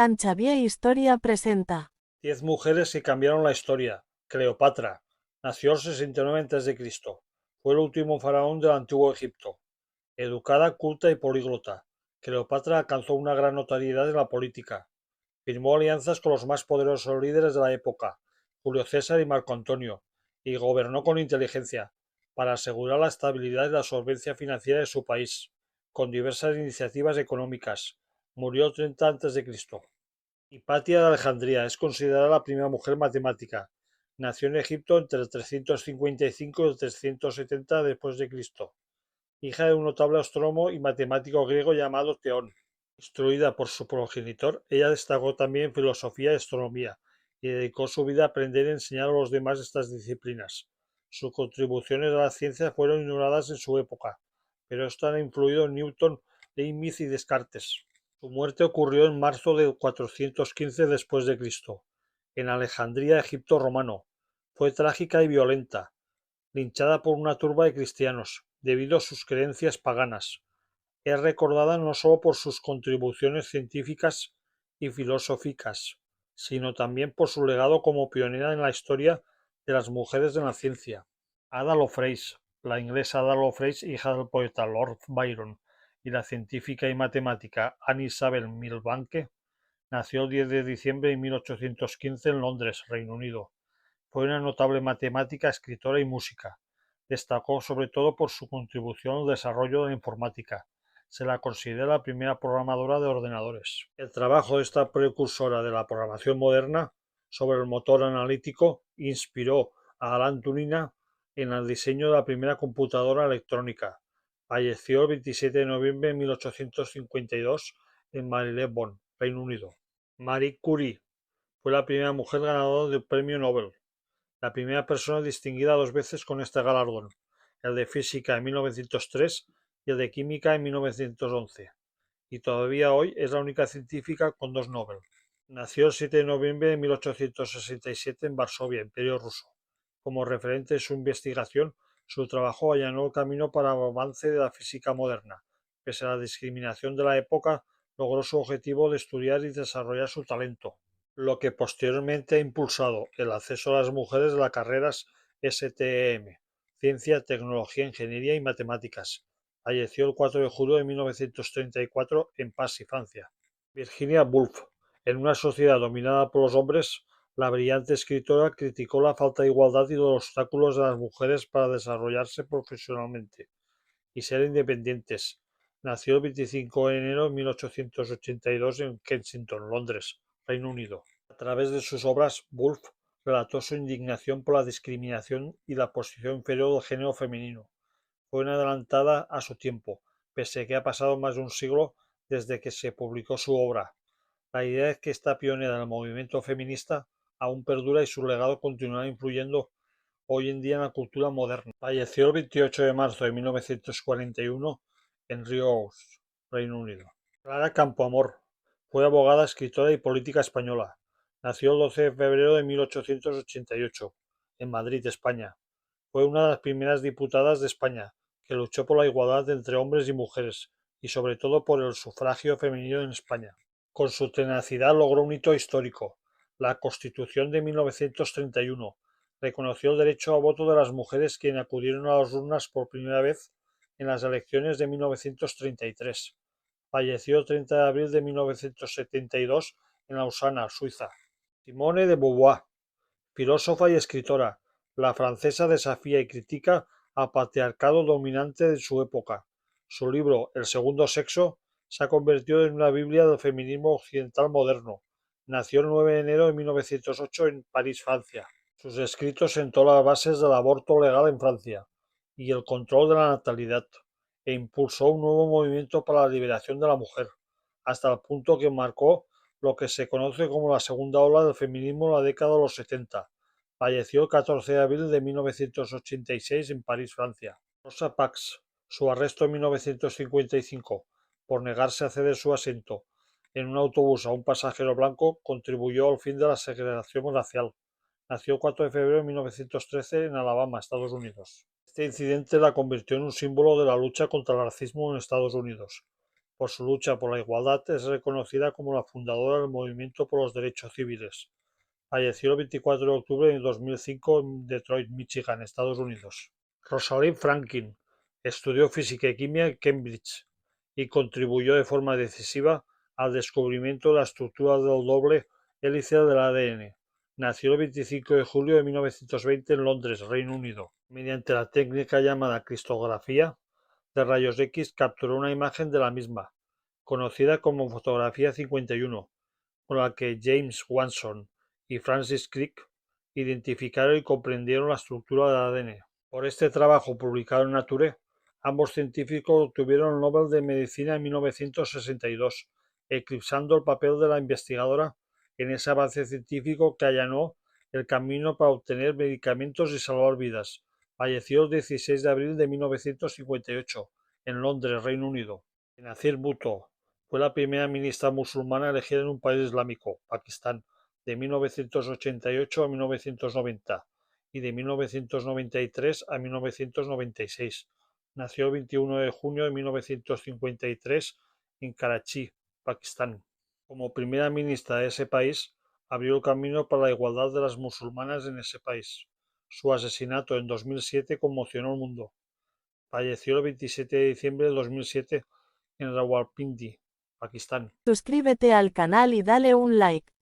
Ancha Vía Historia presenta. 10 mujeres que cambiaron la historia. Cleopatra. Nació el 69 a.C. Fue el último faraón del antiguo Egipto. Educada, culta y políglota, Cleopatra alcanzó una gran notoriedad en la política. Firmó alianzas con los más poderosos líderes de la época, Julio César y Marco Antonio, y gobernó con inteligencia, para asegurar la estabilidad y la solvencia financiera de su país, con diversas iniciativas económicas. Murió 30 a.C. Hipatia de Alejandría es considerada la primera mujer matemática. Nació en Egipto entre el 355 y el 370 después de Cristo, hija de un notable astrónomo y matemático griego llamado Teón. Instruida por su progenitor, ella destacó también en filosofía y astronomía, y dedicó su vida a aprender y enseñar a los demás estas disciplinas. Sus contribuciones a la ciencia fueron ignoradas en su época, pero esto ha influido en Newton, Leibniz y Descartes. Su muerte ocurrió en marzo de 415 después de Cristo, en Alejandría, Egipto romano. Fue trágica y violenta, linchada por una turba de cristianos, debido a sus creencias paganas. Es recordada no solo por sus contribuciones científicas y filosóficas, sino también por su legado como pionera en la historia de las mujeres en la ciencia. Ada Lovelace, la inglesa Ada Lovelace, hija del poeta Lord Byron, y la científica y matemática Anne Isabel Milbanke, nació el 10 de diciembre de 1815 en Londres, Reino Unido. Fue una notable matemática, escritora y música. Destacó sobre todo por su contribución al desarrollo de la informática. Se la considera la primera programadora de ordenadores. El trabajo de esta precursora de la programación moderna sobre el motor analítico inspiró a Alan Turing en el diseño de la primera computadora electrónica. Falleció el 27 de noviembre de 1852 en Marylebone, Reino Unido. Marie Curie fue la primera mujer ganadora del Premio Nobel, la primera persona distinguida 2 veces con este galardón, el de física en 1903 y el de química en 1911, y todavía hoy es la única científica con 2 Nobel. Nació el 7 de noviembre de 1867 en Varsovia, Imperio Ruso. Como referente de su investigación, su trabajo allanó el camino para el avance de la física moderna. Pese a la discriminación de la época, logró su objetivo de estudiar y desarrollar su talento, lo que posteriormente ha impulsado el acceso a las mujeres a las carreras STEM, Ciencia, Tecnología, Ingeniería y Matemáticas. Falleció el 4 de julio de 1934 en Passy, Francia. Virginia Woolf. En una sociedad dominada por los hombres, la brillante escritora criticó la falta de igualdad y los obstáculos de las mujeres para desarrollarse profesionalmente y ser independientes. Nació el 25 de enero de 1882 en Kensington, Londres, Reino Unido. A través de sus obras, Woolf relató su indignación por la discriminación y la posición inferior del género femenino. Fue una adelantada a su tiempo, pese a que ha pasado más de un siglo desde que se publicó su obra. La idea es que esta pionera del movimiento feminista aún perdura y su legado continuará influyendo hoy en día en la cultura moderna. Falleció el 28 de marzo de 1941 en Rious, Reino Unido. Clara Campoamor fue abogada, escritora y política española. Nació el 12 de febrero de 1888 en Madrid, España. Fue una de las primeras diputadas de España que luchó por la igualdad entre hombres y mujeres y sobre todo por el sufragio femenino en España. Con su tenacidad logró un hito histórico, la Constitución de 1931. Reconoció el derecho a voto de las mujeres quienes acudieron a las urnas por primera vez en las elecciones de 1933. Falleció el 30 de abril de 1972 en Lausana, Suiza. Simone de Beauvoir, filósofa y escritora, la francesa desafía y critica al patriarcado dominante de su época. Su libro El segundo sexo se ha convertido en una biblia del feminismo occidental moderno. Nació el 9 de enero de 1908 en París, Francia. Sus escritos sentó las bases del aborto legal en Francia y el control de la natalidad, e impulsó un nuevo movimiento para la liberación de la mujer, hasta el punto que marcó lo que se conoce como la segunda ola del feminismo en la década de los 70. Falleció el 14 de abril de 1986 en París, Francia. Rosa Parks, su arresto en 1955 por negarse a ceder su asiento en un autobús a un pasajero blanco contribuyó al fin de la segregación racial. Nació el 4 de febrero de 1913 en Alabama, Estados Unidos. Este incidente la convirtió en un símbolo de la lucha contra el racismo en Estados Unidos. Por su lucha por la igualdad es reconocida como la fundadora del movimiento por los derechos civiles. Falleció el 24 de octubre de 2005 en Detroit, Michigan, Estados Unidos. Rosalind Franklin estudió física y química en Cambridge y contribuyó de forma decisiva al descubrimiento de la estructura del doble hélice del ADN. Nació el 25 de julio de 1920 en Londres, Reino Unido. Mediante la técnica llamada cristalografía de rayos X capturó una imagen de la misma, conocida como fotografía 51, con la que James Watson y Francis Crick identificaron y comprendieron la estructura del ADN. Por este trabajo publicado en Nature, ambos científicos obtuvieron el Nobel de Medicina en 1962, eclipsando el papel de la investigadora en ese avance científico que allanó el camino para obtener medicamentos y salvar vidas. Falleció el 16 de abril de 1958 en Londres, Reino Unido. Benazir Bhutto fue la primera ministra musulmana elegida en un país islámico, Pakistán, de 1988 a 1990 y de 1993 a 1996. Nació el 21 de junio de 1953 en Karachi, Pakistán. Como primera ministra de ese país, abrió el camino para la igualdad de las musulmanas en ese país. Su asesinato en 2007 conmocionó al mundo. Falleció el 27 de diciembre de 2007 en Rawalpindi, Pakistán. Suscríbete al canal y dale un like.